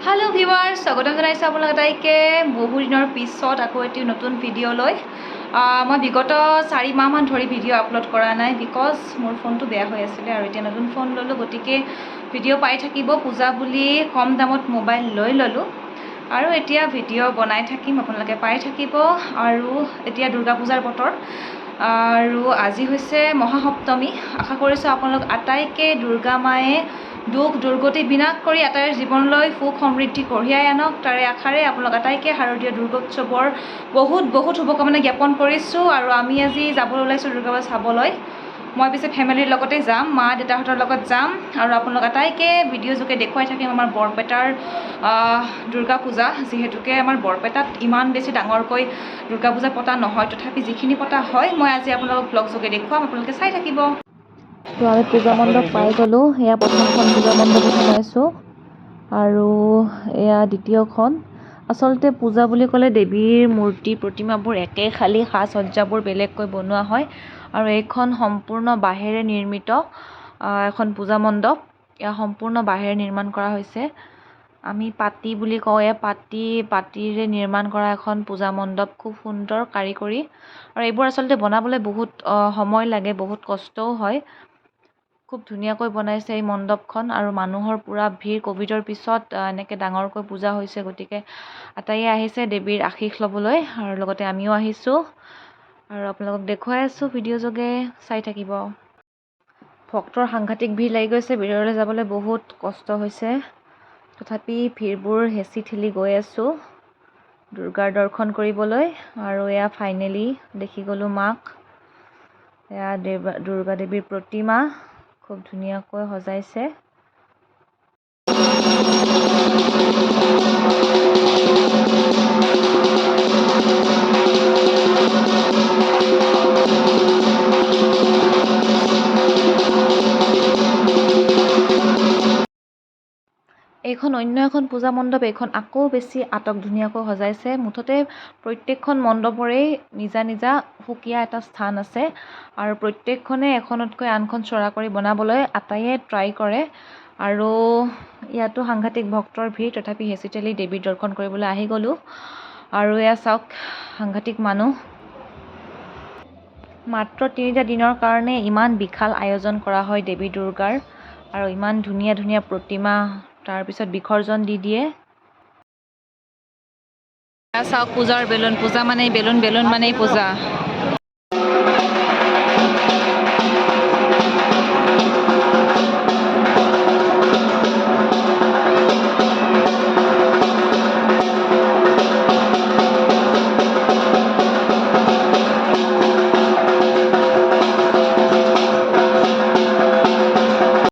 hello viewers স্বাগতম জানাইছো আপোনালোক তাইকে বহু দিনৰ পিছত আকৌ এটি নতুন ভিডিঅ' লৈ মই বিগত 4 মাহ মান ধৰি ভিডিঅ' আপলোড কৰা নাই বিকজ মোৰ ফোনটো বেয়া হৈ আছিল আৰু এতিয়া নতুন ফোন ললো গতিকে ভিডিঅ' পাই থাকিব পূজা বুলি কম দামত মোবাইল লৈ ললো আৰু এতিয়া ভিডিঅ' বনাই থাকিম আপোনালোকে পাই থাকিব আৰু এতিয়া দুৰ্গা পূজাৰ বতৰ আৰু আজি হৈছে মহাসপ্তমী আশা কৰিছো আপোনালোক আটাইকে দুৰ্গা মায়ে দুখ দুৰ্গতি বিনাশ কৰি আটাইৰ জীৱনলৈ সুখ সমৃদ্ধি কঢ়িয়াই আনক তাৰে আশাৰে আপোনালোক আটাইকে শাৰদীয় দুৰ্গোৎসৱৰ বহুত শুভকামনা জ্ঞাপন কৰিছোঁ আৰু আমি আজি যাবলৈ ওলাইছোঁ দুৰ্গা পূজা চাবলৈ মই পিছে ফেমিলিৰ লগতে যাম মা দেউতাহঁতৰ লগত যাম আৰু আপোনালোক আটাইকে ভিডিঅ' যোগে দেখুৱাই থাকিম আমাৰ বৰপেটাৰ দুৰ্গা পূজা যিহেতুকে আমাৰ বৰপেটাত ইমান বেছি ডাঙৰকৈ দুৰ্গা পূজা পতা নহয় তথাপি যিখিনি পতা হয় মই আজি আপোনালোকক ব্লগ যোগে দেখুৱাম আপোনালোকে চাই থাকিব তো আমি পূজা মণ্ডপ পাই গ'লোঁ এয়া প্ৰথমখন পূজা মণ্ডপত সোমাইছোঁ আৰু এয়া দ্বিতীয়খন আচলতে পূজা বুলি ক'লে দেৱীৰ মূৰ্তি প্ৰতিমাবোৰ একে খালি সাজ সজ্জাবোৰ বেলেগকৈ বনোৱা হয় আৰু এইখন সম্পূৰ্ণ বাঁহেৰে নিৰ্মিত এখন পূজা মণ্ডপ এয়া সম্পূৰ্ণ বাঁহেৰে নিৰ্মাণ কৰা হৈছে আমি পাতি বুলি কওঁ এয়া পাতিৰে নিৰ্মাণ কৰা এখন পূজা মণ্ডপ খুব সুন্দৰ কাৰিকৰী আৰু এইবোৰ আচলতে বনাবলৈ বহুত সময় লাগে বহুত কষ্টও হয় খুব ধুনীয়াকৈ বনাইছে এই মণ্ডপখন আৰু মানুহৰ পুৰা ভিৰ কোভিডৰ পিছত এনেকৈ ডাঙৰকৈ পূজা হৈছে গতিকে আটাইয়ে আহিছে দেৱীৰ আশীষ ল'বলৈ আৰু লগতে আমিও আহিছোঁ আৰু আপোনালোকক দেখুৱাই আছোঁ ভিডিঅ' যোগে চাই থাকিব ভক্তৰ সাংঘাতিক ভিৰ লাগি গৈছে ভিতৰলৈ যাবলৈ বহুত কষ্ট হৈছে তথাপি ভিৰবোৰ হেঁচি ঠেলি গৈ আছোঁ দুৰ্গাৰ দৰ্শন কৰিবলৈ আৰু এয়া ফাইনেলি দেখি গ'লোঁ মাক এয়া দুৰ্গা দেৱীৰ প্ৰতিমা খুব ধুনীয়াকৈ সজাইছে এইখন অন্য এখন পূজা মণ্ডপ এইখন আকৌ বেছি আটক ধুনীয়াকৈ সজাইছে মুঠতে প্ৰত্যেকখন মণ্ডপৰেই নিজা নিজা সুকীয়া এটা স্থান আছে আৰু প্ৰত্যেকখনে এখনতকৈ আনখন চৰা কৰি বনাবলৈ আটাইয়ে ট্ৰাই কৰে আৰু ইয়াতো সাংঘাতিক ভক্তৰ ভিৰ তথাপি হেঁচি ঠেলি দেৱীৰ দৰ্শন কৰিবলৈ আহি গ'লোঁ আৰু এয়া চাওক সাংঘাতিক মানুহ মাত্ৰ 3টা দিনৰ কাৰণে ইমান বিশাল আয়োজন কৰা হয় দেৱী দুৰ্গাৰ আৰু ইমান ধুনীয়া ধুনীয়া প্ৰতিমা তাৰপিছত বিসৰ্জন দি দিয়ে চাওক পূজাৰ বেলুন পূজা মানেই বেলুন মানেই পূজা